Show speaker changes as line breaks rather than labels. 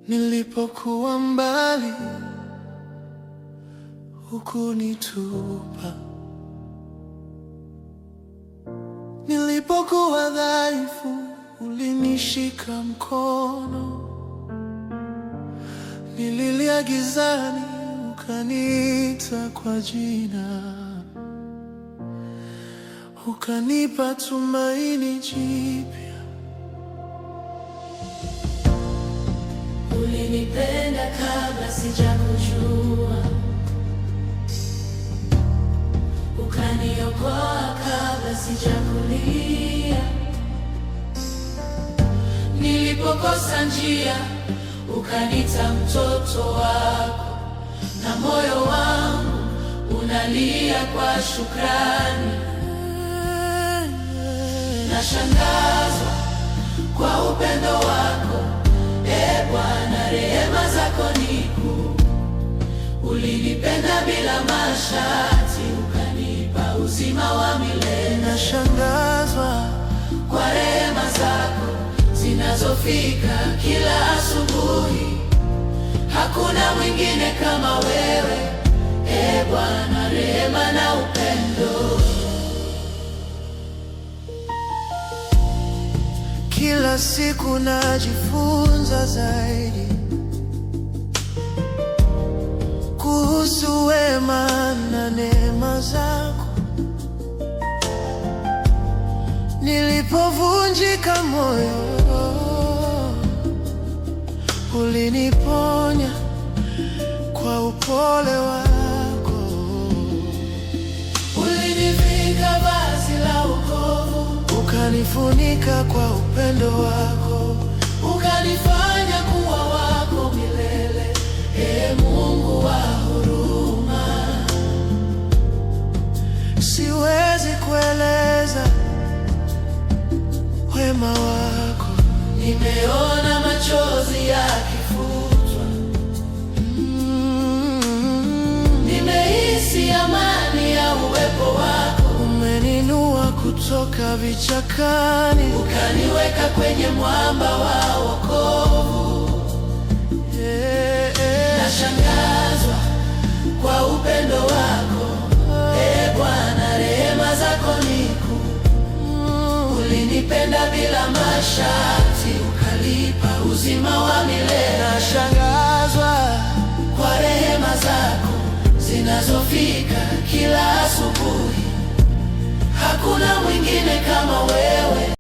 Nilipokuwa mbali, hukunitupa. Nilipokuwa dhaifu, ulinishika mkono. Nililia gizani, ukaniita kwa jina. Ukanipa tumaini jipya.
Ulinipenda kabla sijakujua, ukaniokoa kabla sijakulia. Nilipokosa njia, ukanita mtoto wako, na moyo wangu unalia kwa shukrani. Nashangazwa kwa upendo wako, Bwana, rehema zako ni kuu. Ulinipenda bila masharti, ukanipa uzima wa milele.
Nashangazwa
kwa rehema zako zinazofika kila asubuhi. Hakuna mwingine kama wewe, Bwana, rehema na upendo.
Kila siku najifunza zaidi kuhusu wema na neema zako. Nilipovunjika moyo, uliniponya kwa upole wako.
Ulinivika vazi la wokovu,
ukanifunika kwa upendo wako.
Ukanifanya kuwa wako milele, Mungu wa huruma.
Siwezi kueleza wema wako.
Nimeona machozi yakifutwa, nimehisi amani ya uwepo wako.
Umeninua kutoka vichakani,
ukaniweka kwenye mwamba wa wokovu. Nashangazwa kwa upendo wako, Bwana, rehema zako ni kuu. Ulinipenda bila masharti, ukalipa uzima wa milele.
Nashangazwa
kwa rehema zako zinazofika kila asubuhi. Hakuna mwingine kama wewe.